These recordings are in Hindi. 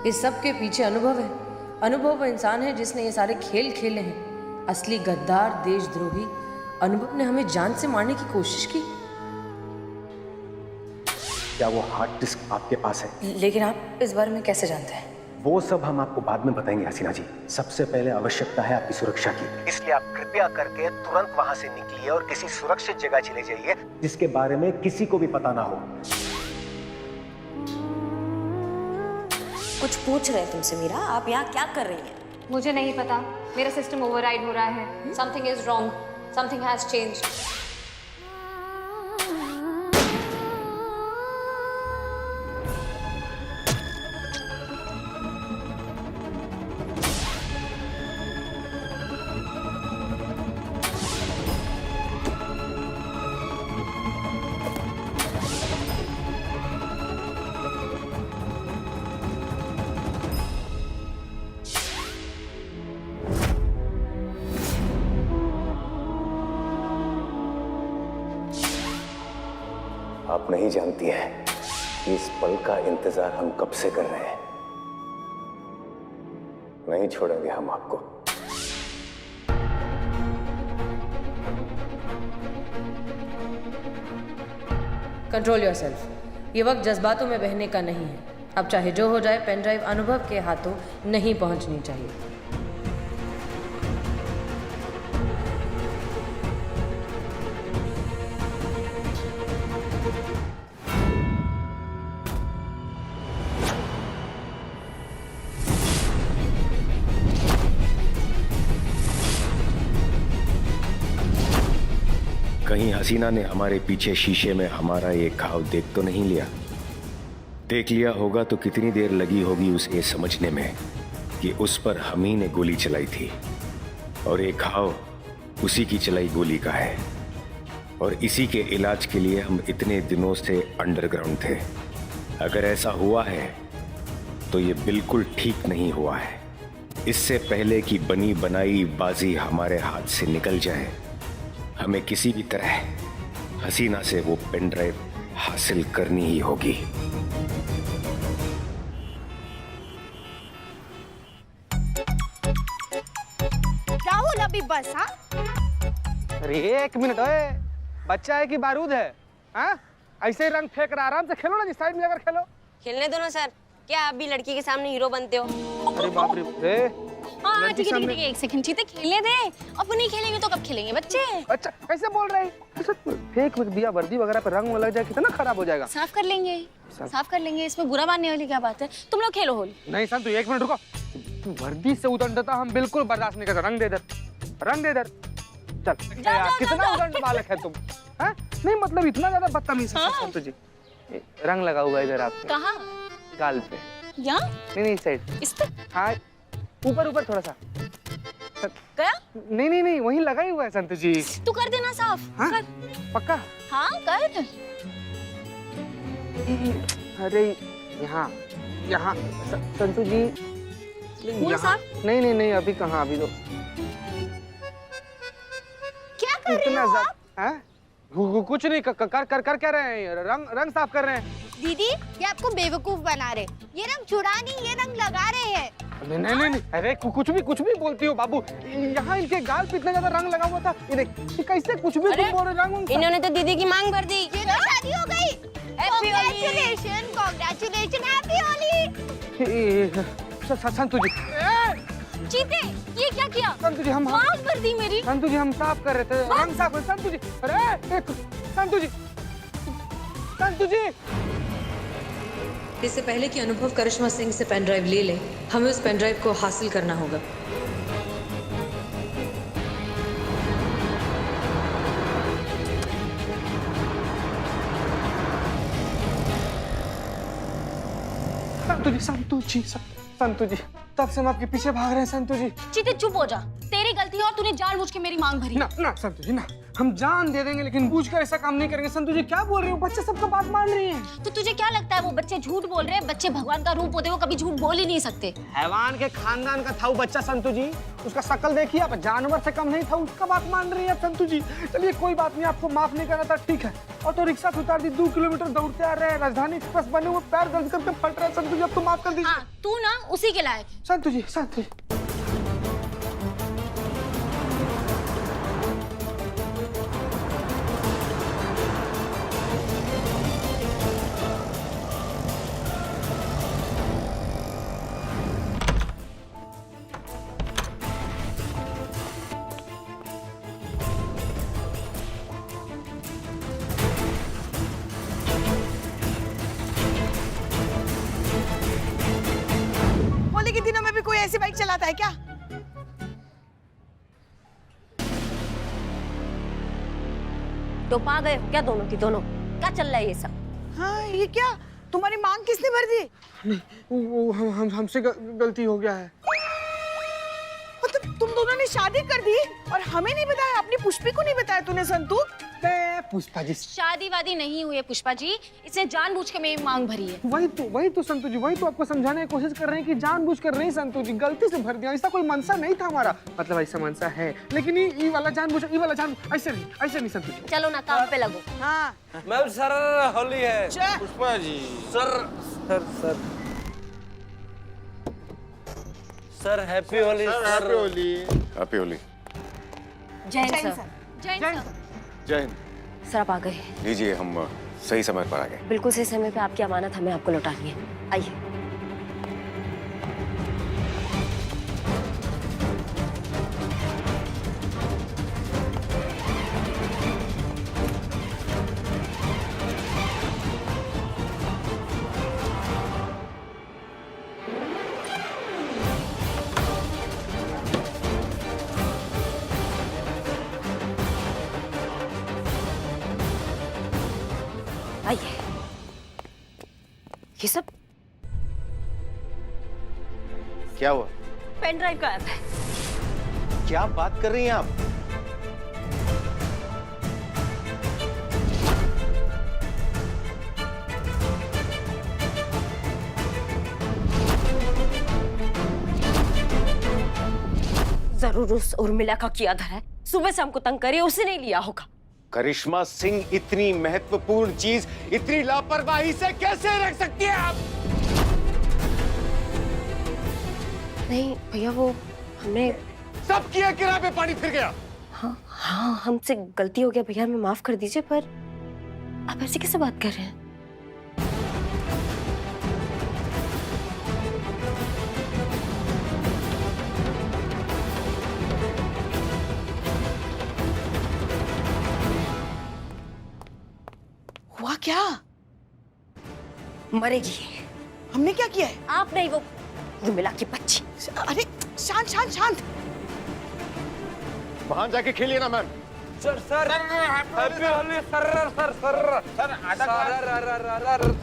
इस सब के पीछे अनुभव है। अनुभव वो इंसान है जिसने ये सारे खेल खेले हैं। असली गद्दार, देशद्रोही अनुभव ने हमें जान से मारने की कोशिश की। क्या वो हार्ड डिस्क आपके पास है? लेकिन आप इस बारे में कैसे जानते हैं? वो सब हम आपको बाद में बताएंगे हसीना जी। सबसे पहले आवश्यकता है आपकी सुरक्षा की, इसलिए आप कृपया करके तुरंत वहां से निकलिए और किसी सुरक्षित जगह चले जाइए जिसके बारे में किसी को भी पता ना हो। कुछ पूछ रहे हैं तुमसे मीरा, आप यहाँ क्या कर रही हैं? मुझे नहीं पता, मेरा सिस्टम ओवरराइड हो रहा है। Something is wrong, something has changed. आप नहीं जानती हैं कि इस पल का इंतजार हम कब से कर रहे हैं। नहीं छोड़ेंगे हम आपको। Control yourself. ये वक्त जज्बातों में बहने का नहीं है। अब चाहे जो हो जाए, पेन ड्राइव अनुभव के हाथों नहीं पहुंचनी चाहिए। कहीं हसीना ने हमारे पीछे शीशे में हमारा ये घाव देख तो नहीं लिया? देख लिया होगा तो कितनी देर लगी होगी उसे समझने में कि उस पर हम ही ने गोली चलाई थी और ये घाव उसी की चलाई गोली का है। और इसी के इलाज के लिए हम इतने दिनों से अंडरग्राउंड थे। अगर ऐसा हुआ है तो ये बिल्कुल ठीक नहीं हुआ है। इससे पहले कि बनी बनाई बाजी हमारे हाथ से निकल जाए, हमें किसी भी तरह हसीना से वो पेन ड्राइव हासिल करनी ही होगी। राहुल अभी बस। हाँ, अरे एक मिनट, ओए बच्चा है कि बारूद है? हाँ, ऐसे ही रंग फेंक रहा, आराम से खेलो ना, साइड में जाकर खेलो। खेलने दो ना सर, क्या आप भी लड़की के सामने हीरो बनते हो? अरे बाप रे। हाँ ठीक है, एक सेकंड, चीते खेलने दे। अब नहीं खेलेंगे तो कब खेलेंगे बच्चे? अच्छा कैसे बोल रहे हैं? फेंक दिया वर्दी वगैरह पर रंग लग जाए, कितना खराब हो जाएगा। साफ कर लेंगे, साफ कर लेंगे, इसमें बुरा मानने वाली क्या बात है? तुम लोग खेलो होली। नहीं संतु, एक मिनट रुको। तू वर्दी से उदंडता हम बिल्कुल बर्दाश्त नहीं करते। रंग दे इधर, रंग दे इधर। चल यार, कितना उदंड बालक है तुम। हाँ? नहीं मतलब इतना ज्यादा बदतमीज है संतु जी। रंग लगा हुआ इधर आपके। कहाँ? गाल पे। यहाँ? नहीं साइड। इस पर? हाँ, ऊपर थोड़ा सा। गया? नहीं वहीं लगा ही हुआ है संतु जी। तू कर देना साफ। हाँ? कर। पक्का? हाँ कर। अरे यहाँ संतु जी। पूरा साफ? नहीं अभी कहाँ, अभी तो क्या कर रहे हो आप? हाँ? कुछ नहीं, कर क्या रहे हैं? रंग साफ कर रहे हैं। दीदी ये आपको बेवकूफ बना रहे। ये रंग छुड़ा नहीं, ये रंग लगा रहे हैं। नहीं अरे कुछ भी बोलती हो बाबू। यहाँ इनके गाल पे इतना ज्यादा रंग लगा हुआ था। ये देख, कैसे कुछ भी तुम बोल रहे रंग। इन्होंने तो दीदी की मांग भर दी। ये तो शादी हो गई। Congratulation, happy Holi. संतु जी। चीते ये क्या किया? संतु जी हम मांग भर दी मेरी। संतु जी हम साफ कर रहे थे, रंग साफ। संतु जी, अरे संतु जी। इससे पहले कि अनुभव करिश्मा सिंह से पेन ड्राइव ले ले, हमें उस पेन ड्राइव को हासिल करना होगा। संतु जी, तब से हम आपके पीछे भाग रहे हैं संतु जी। चीते चुप हो जा, तेरी गलती है और तूने जानबूझ के मेरी मांग भरी। ना संतु जी, ना हम जान दे देंगे लेकिन पूछ कर ऐसा काम नहीं करेंगे। संतु जी क्या बोल रहे हो? बच्चे सबका बात मान रही हैं। तो तुझे क्या लगता है वो बच्चे झूठ बोल रहे हैं? बच्चे भगवान का रूप होते, वो कभी झूठ बोल ही नहीं सकते। हैवान के खानदान का था वो बच्चा संतु जी, उसका शक्ल देखिए आप, जानवर से कम नहीं था, उसका बात मान रही है संतु जी। चलिए कोई बात नहीं, आपको माफ नहीं करना था, ठीक है। ऑटो रिक्शा से उतार दी, 2 किलोमीटर दौड़ते आ रहे हैं, राजधानी एक्सप्रेस बने हुए, पैर दर्द करके फट रहे हैं संतु जी, अब तो माफ कर दीजिए। हाँ, तू ना उसी के लायक। संतु जी, संतु जी। होली के दिनों में भी कोई ऐसी बाइक चलाता है क्या? तो पा गए हो क्या दोनों की दोनों? क्या चल रहा है ये सब? हाँ, ये क्या? तुम्हारी मांग किसने भर दी? नहीं वो हमसे गलती हो गया है। मतलब तुम दोनों ने शादी कर दी और हमें नहीं बताया, अपनी पुष्पी को नहीं बताया तूने संतु? पुष्पा जी शादी वादी नहीं हुई है पुष्पा जी, इसने जानबूझ के मेरी मांग भरी है। वही तो संतु जी, वही तो आपको समझाने की कोशिश कर रहे हैं कि जानबूझकर नहीं संतु जी, गलती से भर दिया, ऐसा कोई मनसा नहीं था हमारा। मतलब ऐसा मनसा है लेकिन ये वाला जानबूझ, ये वाला जान ऐसे नहीं संतु जी। चलो ना काम पे लगो। हाँ मैम सर होली है। चा- Pushpa ji sir sir sir sir happy Holi sir. Happy Holi. जय हिंद जैन सर। सर। जय हिंद सर। जय हिंद। सर आप आ गए। लीजिए, हम सही समय पर आ गए। बिल्कुल सही समय पे आपकी अमानत हमें आपको लौटानी है। आइए। आइए। ये सब क्या हुआ? पेन ड्राइव का ऐप है। क्या बात कर रही हैं आप? जरूर उस उर्मिला का किया धरा है। सुबह से हमको तंग करे, उसने नहीं लिया होगा। करिश्मा सिंह इतनी महत्वपूर्ण चीज इतनी लापरवाही से कैसे रख सकती है आप? नहीं भैया, वो हमने सब किया, किराए पे पानी फिर गया। हाँ हमसे गलती हो गया भैया, हमें माफ कर दीजिए। पर आप ऐसे कैसे बात कर रहे हैं? हुआ क्या? मरेगी। हमने क्या किया है? आप नहीं, वो उर्मिला की बच्ची। अरे शांत शांत शांत। वहां जाके खेलिए ना ma'am. Sir sir happy Holi sir sir sir sir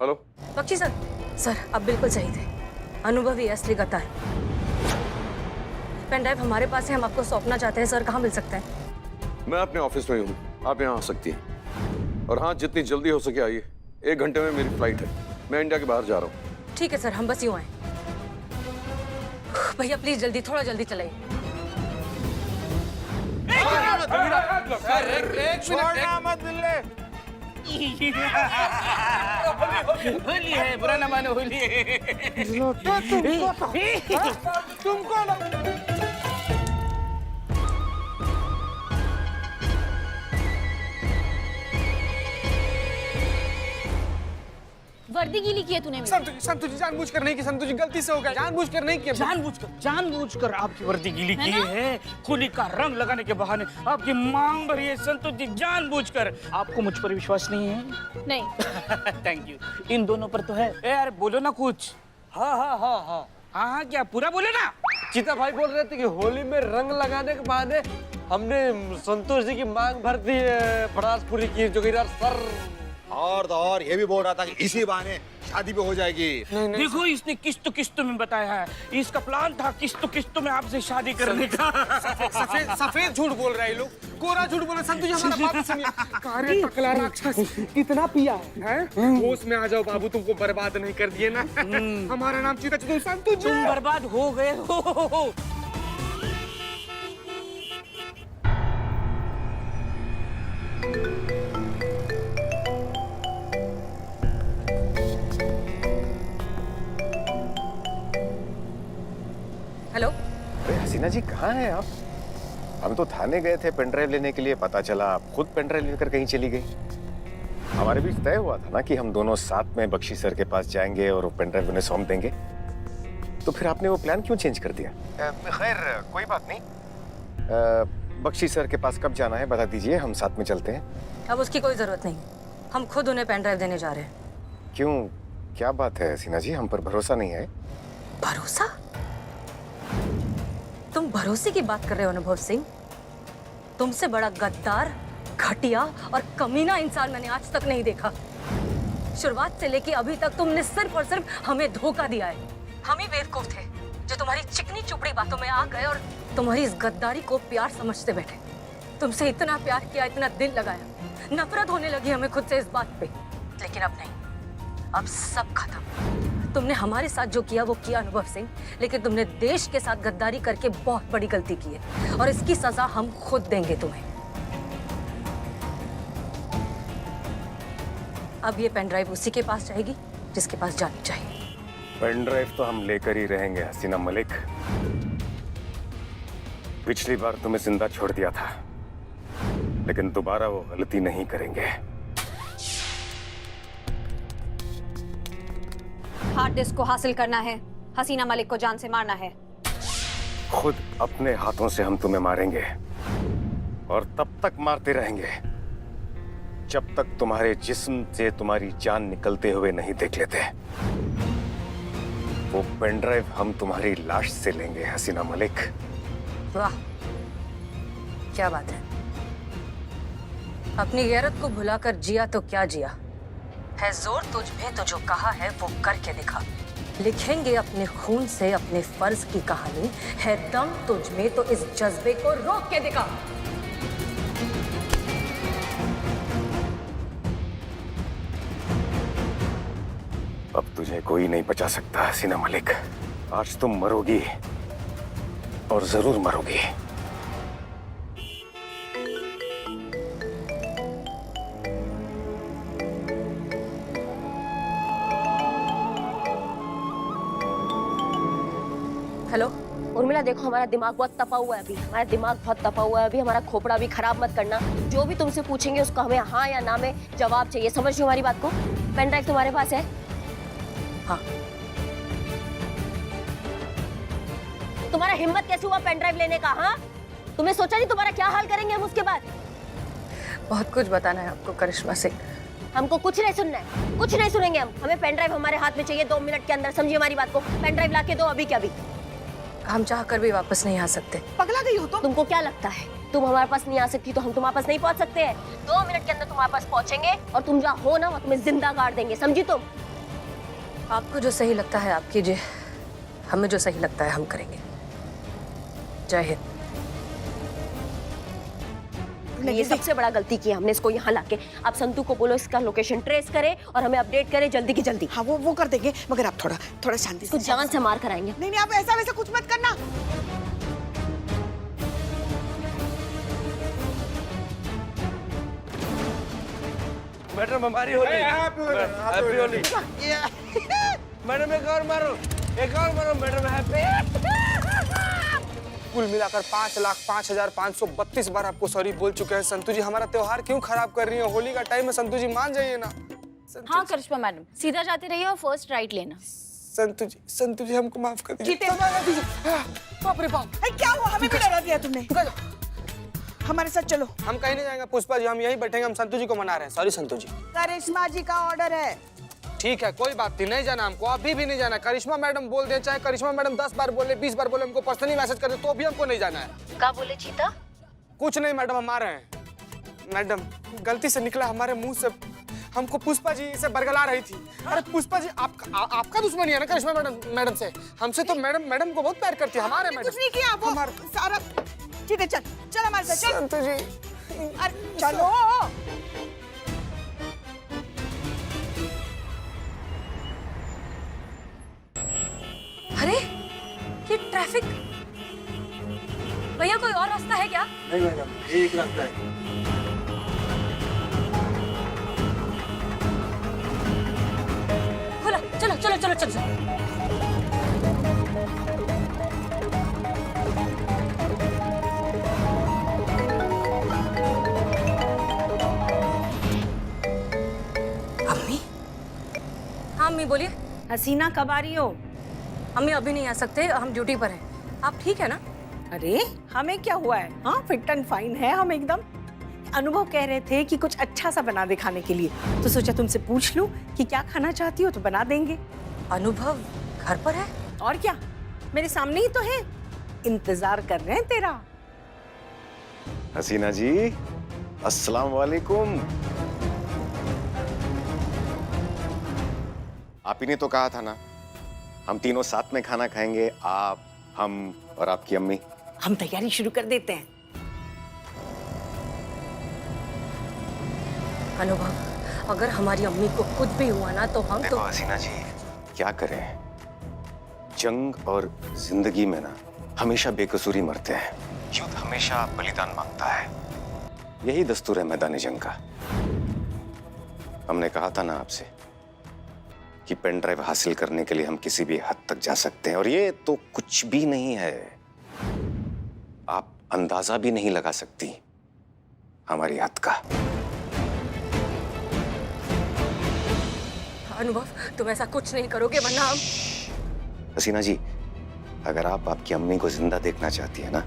hello. Bakshi sir. Sir आप बिल्कुल सही थे, अनुभवी असली गद्दार। पेन ड्राइव हमारे पास है, हम आपको सौंपना चाहते हैं। सर कहाँ मिल सकता है? मैं अपने ऑफिस में ही हूँ, आप यहाँ आ सकती हैं। और हाँ, जितनी जल्दी हो सके आइए, 1 घंटे में मेरी फ्लाइट है, मैं इंडिया के बाहर जा रहा हूँ। ठीक है सर, हम बस यूँ आए। भैया प्लीज जल्दी, थोड़ा जल्दी चलाइए। छोड़ना मत मिलने। होली है, बुरा न मानो, होली है। तुमको वर्दी गीली की है तूने मेरी। संतु जी जानबूझकर नहीं की संतु जी, गलती से हो गया, जानबूझकर नहीं किया। जानबूझकर आपकी वर्दी गीली की है। होली का रंग लगाने के बहाने आपकी मांग भरी है संतोष जी, जानबूझकर। आपको मुझ पर विश्वास नहीं है? नहीं। Thank you. इन दोनों पर तो है। यार बोलो ना कुछ। हाँ हाँ हाँ हाँ हाँ हाँ, क्या पूरा बोले ना। चीता भाई बोल रहे थे कि होली में रंग लगाने के बहाने हमने संतोष जी की मांग भर दी है, फराज पूरी की जोगीदार सर। और तो और ये भी बोल रहा था कि इसी बहाने शादी भी हो जाएगी। देखो इसने किस्त में बताया है, इसका प्लान था किस्त में आपसे शादी करने का। सफेद झूठ बोल रहे हैं लोग, कोरा झूठ बोल रहे। संतु जी हमारा बात सुनिए। कार्य टकला राक्षस कितना पिया है? होश में आ जाओ बाबू, तुमको बर्बाद नहीं कर दिए ना। हमारा नाम चीता चतुर संतु जी। तुम बर्बाद हो गए हो। हेलो। अरे हसीना जी कहाँ हैं आप? हम तो थाने गए थे पेन ड्राइव लेने के लिए, पता चला आप खुद पेन ड्राइव लेकर कहीं चली गई। हमारे बीच तय हुआ था ना कि हम दोनों साथ में बख्शी सर के पास जाएंगे और वो पेन ड्राइव उन्हें सौंप देंगे, तो फिर आपने वो प्लान क्यों चेंज कर दिया? खैर कोई बात नहीं। बख्शी सर के पास कब जाना है बता दीजिए, हम साथ में चलते हैं। अब उसकी कोई जरूरत नहीं, हम खुद उन्हें पेन ड्राइव देने जा रहे हैं। क्यों, क्या बात है हसीना जी, हम पर भरोसा नहीं है? भरोसा? तुम भरोसे की बात कर रहे हो अनुभव सिंह? तुमसे बड़ा गद्दार, घटिया और कमीना इंसान मैंने आज तक नहीं देखा। शुरुआत से लेके अभी तक तुमने सिर्फ और सिर्फ हमें धोखा दिया है। हम ही बेवकूफ थे जो तुम्हारी चिकनी चुपड़ी बातों में आ गए और तुम्हारी इस गद्दारी को प्यार समझते बैठे। तुमसे इतना प्यार किया, इतना दिल लगाया, नफरत होने लगी हमें खुद से इस बात पे। लेकिन अब नहीं, अब सब खत्म। तुमने हमारे साथ जो किया वो किया अनुभव सिंह, लेकिन तुमने देश के साथ गद्दारी करके बहुत बड़ी गलती की है और इसकी सजा हम खुद देंगे तुम्हें। अब ये पेन ड्राइव उसी के पास जाएगी जिसके पास जानी चाहिए। पेन ड्राइव तो हम लेकर ही रहेंगे हसीना मलिक। पिछली बार तुम्हें जिंदा छोड़ दिया था, लेकिन दोबारा वो गलती नहीं करेंगे। हार्ड डिस्क को हासिल करना है, हसीना मलिक को जान से मारना है। खुद अपने हाथों से हम तुम्हें मारेंगे और तब तक मारते रहेंगे जब तक तुम्हारे जिस्म से तुम्हारी जान निकलते हुए नहीं देख लेते। वो पेन ड्राइव हम तुम्हारी लाश से लेंगे हसीना मलिक। वाह, क्या बात है। अपनी गैरत को भुलाकर जिया तो क्या जिया है। जोर तुझ में तो जो कहा है वो करके दिखा। लिखेंगे अपने खून से अपने फर्ज की कहानी। है दम तुझ में तो इस जज्बे को रोक के दिखा। अब तुझे कोई नहीं बचा सकता हसीना मलिक। आज तुम मरोगी और जरूर मरोगी। हेलो उर्मिला, देखो हमारा दिमाग बहुत तपा हुआ है अभी। हमारा दिमाग बहुत तपा हुआ है अभी। हमारा खोपड़ा भी खराब मत करना। जो भी तुमसे पूछेंगे उसको हमें हाँ या ना में जवाब चाहिए। समझ रही हो हमारी बात को? पेन ड्राइव तुम्हारे पास है? हाँ। तुम्हारा हिम्मत कैसे हुआ पेन ड्राइव लेने का? हाँ, तुमने सोचा नहीं तुम्हारा क्या हाल करेंगे हम उसके बाद? बहुत कुछ बताना है आपको करिश्मा सिंह। हमको कुछ नहीं सुनना है, कुछ नहीं सुनेंगे हम। हमें पेन ड्राइव हमारे हाथ में चाहिए 2 मिनट के अंदर। समझिए हमारी बात को। पेन ड्राइव लाके दो अभी के अभी। हम चाह कर भी वापस नहीं आ सकते। पगला गई हो तुमको क्या लगता है तुम हमारे पास नहीं आ सकती तो हम तुम्हारे पास नहीं पहुंच सकते हैं? 2 मिनट के अंदर तुम्हारे पास पहुंचेंगे और तुम जहाँ हो ना वहाँ तुम्हें जिंदा गाड़ देंगे। समझी तुम? आपको जो सही लगता है आप कीजिए, हमें जो सही लगता है हम करेंगे। जय हिंद। ये सबसे बड़ा गलती की हमने इसको यहाँ लाके। आप संतू को बोलो इसका लोकेशन ट्रेस करे और हमें अपडेट करे जल्दी की जल्दी। हाँ वो कर देंगे, मगर आप थोड़ा शांति से। तो जान से मार कराएंगे। नहीं आप ऐसा वैसा कुछ मत करना। मैडम हमारी होली। हैप्पी होली। मैडम एक और मारो मैडम। हैप्पी। कुल मिलाकर 5,05,532 बार आपको सॉरी बोल चुके हैं। संतु जी हमारा त्योहार क्यों खराब कर रही है? होली का टाइम है संतु जी, मान जाइए ना। हाँ करिश्मा मैडम, सीधा जाते रहिए और फर्स्ट राइट लेना। संतु जी हमको माफ कर दीजिए। बाप रे बाप, क्या हुआ? हमें भी डरा दिया तुमने। हमारे साथ चलो। हम कहीं नहीं जाएंगे पुष्पा जी, हम यहीं बैठेंगे। हम संतु जी को मना रहे हैं। सॉरी संतु जी। करिश्मा जी का ऑर्डर है। ठीक है कोई बात नहीं जाना हमको, अभी भी नहीं जाना। करिश्मा मैडम बोल दे, चाहे करिश्मा मैडम 10 बार बोले 20 बार बोले, हमको पर्सनली मैसेज कर दे तो भी हमको नहीं जाना है। क्या बोले चीता? कुछ नहीं मैडम, हम आ रहे हैं। मैडम गलती से निकला हमारे मुंह से, हमको पुष्पा जी से बरगला रही थी। अरे पुष्पा जी आपका दुश्मन ही है ना करिश्मा मैडम से? हमसे तो मैडम को बहुत प्यार करती है। हमारे मैडम कुछ नहीं किया वो सारा। ठीक है चल हमारे साथ चल। संतु जी अरे चलो। अरे ये ट्रैफिक, भैया कोई और रास्ता है क्या? नहीं मैडम, एक रास्ता है। खुला, चलो। अम्मी? हाँ अम्मी बोलिए। हसीना कब आ रही हो? अम्मी अभी नहीं आ सकते, हम ड्यूटी पर हैं। आप ठीक है ना? अरे हमें क्या हुआ है? हाँ फिट एंड फाइन है हम एकदम। अनुभव कह रहे थे कि कुछ अच्छा सा बना दे खाने के लिए, तो सोचा तुमसे पूछ लूं कि क्या खाना चाहती हो तो बना देंगे। अनुभव घर पर है? और क्या, मेरे सामने ही तो है, इंतजार कर रहे हैं तेरा। हसीना जी, अस्सलाम वालेकुम। आप ही ने तो कहा था ना, हम तीनों साथ में खाना खाएंगे, आप, हम और आपकी अम्मी। हम तैयारी शुरू कर देते हैं। अनुभव, अगर हमारी अम्मी को कुछ भी हुआ ना तो हम देखो तो हसीना जी, क्या करें, जंग और जिंदगी में ना हमेशा बेकसूरी मरते हैं। युद्ध हमेशा बलिदान मांगता है, यही दस्तूर है मैदान जंग का। हमने कहा था ना आपसे कि पेन ड्राइव हासिल करने के लिए हम किसी भी हद तक जा सकते हैं, और ये तो कुछ भी नहीं है। आप अंदाजा भी नहीं लगा सकती हमारी हद का। अनुभव, तुम ऐसा कुछ नहीं करोगे वरना हम। हसीना जी, अगर आप आपकी अम्मी को जिंदा देखना चाहती है ना,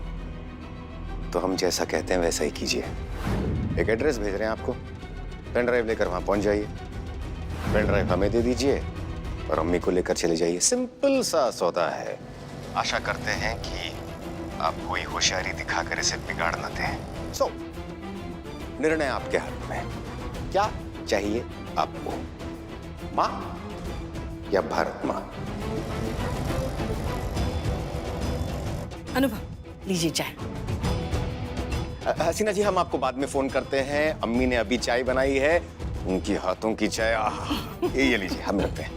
तो हम जैसा कहते हैं वैसा ही कीजिए। एक एड्रेस भेज रहे हैं आपको, पेन ड्राइव लेकर वहां पहुंच जाइए, पेन ड्राइव हमें दे दीजिए और अम्मी को लेकर चले जाइए। सिंपल सा सौदा है। आशा करते हैं कि आप कोई होशियारी दिखाकर इसे बिगाड़ न दें। सो निर्णय आपके हाथ में। क्या चाहिए आपको, माँ या भारत माँ? अनुभव लीजिए चाय। हसीना जी, हम आपको बाद में फोन करते हैं। अम्मी ने अभी चाय बनाई है, उनकी हाथों की चाय, ये लीजिए, हम रखते हैं।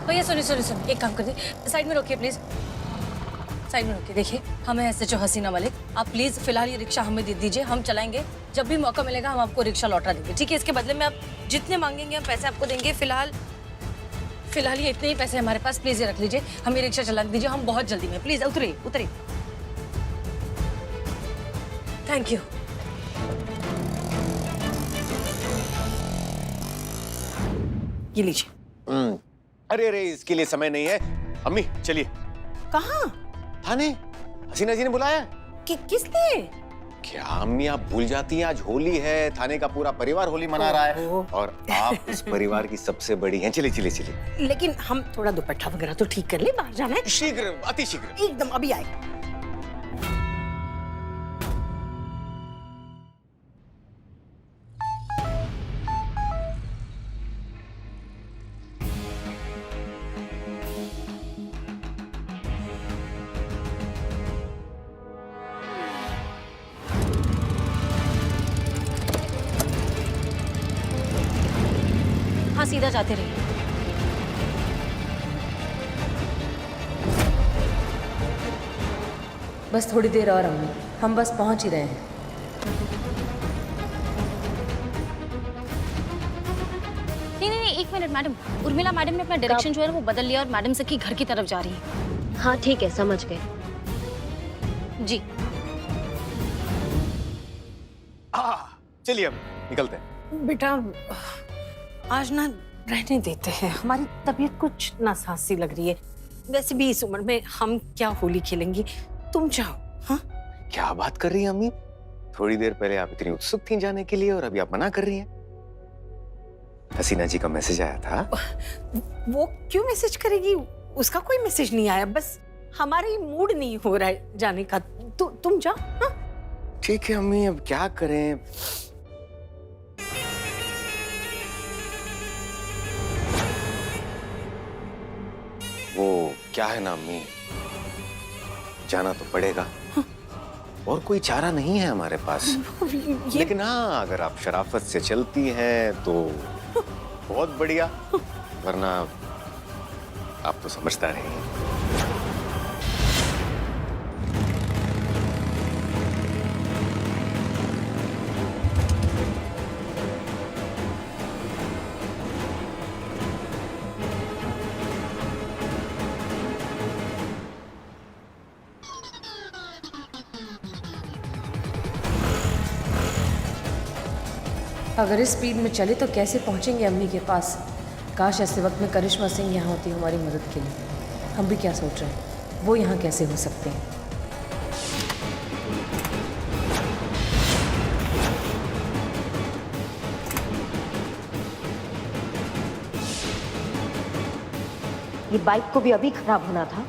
भैया सुनिए, एक काम कर दीजिए, साइड में रोकिए प्लीज, साइड में रोकिए। देखिए, हम हैं SHO हसीना मलिक। आप प्लीज फिलहाल ये रिक्शा हमें दे दीजिए, हम चलाएंगे। जब भी मौका मिलेगा हम आपको रिक्शा लौटा देंगे, ठीक है? इसके बदले में आप जितने मांगेंगे हम पैसे आपको देंगे। फिलहाल ये इतने ही पैसे हमारे पास, प्लीज ये रख लीजिए, हमें रिक्शा चला दीजिए, हम बहुत जल्दी में। प्लीज उतरिए। Thank you. ये लीजिए। अरे इसके लिए समय नहीं है। अम्मी चलिए। कहाँ? थाने, हसीना जी ने बुलाया। किस लिए? क्या अम्मी आप भूल जाती हैं, आज होली है, थाने का पूरा परिवार होली मना रहा है और आप इस परिवार की सबसे बड़ी हैं। चलिए। लेकिन हम थोड़ा दुपट्टा वगैरह तो ठीक कर ले, बाहर जाना है। शीघ्र, अति शीघ्र। एकदम अभी आए। हाँ, सीधा जाते रहिए। बस थोड़ी देर और अम्मी, हम बस पहुंच ही रहे हैं। नहीं, एक मिनट मैडम। उर्मिला मैडम ने अपना डायरेक्शन जो है वो बदल लिया और मैडम सखी घर की तरफ जा रही है। हाँ ठीक है, समझ गए। जी चलिए अब निकलते हैं। बेटा आज ना रहने देते हैं, हमारी तबीयत कुछ नासाज सी लग रही है। वैसे भी इस उम्र में हम क्या होली खेलेंगे, तुम जाओ। हाँ क्या बात कर रही हैं अम्मी? थोड़ी देर पहले आप इतनी उत्सुक थी जाने के लिए और अभी आप मना कर रही हैं। हसीना जी का मैसेज आया था। वो क्यों मैसेज करेगी? उसका कोई मैसेज नहीं आया, बस हमारा ही मूड नहीं हो रहा है जाने का। तुम जाओ। हाँ? ठीक है अम्मी, अब क्या करें। वो क्या है ना अम्मी, जाना तो पड़ेगा। और कोई चारा नहीं है हमारे पास। लेकिन हाँ, अगर आप शराफत से चलती हैं तो बहुत बढ़िया, वरना आप तो समझदार हैं। अगर इस स्पीड में चले तो कैसे पहुंचेंगे अम्मी के पास। काश ऐसे वक्त में करिश्मा सिंह यहाँ होती हमारी मदद के लिए। हम भी क्या सोच रहे हैं, वो यहाँ कैसे हो सकते हैं। ये बाइक को भी अभी खराब होना था,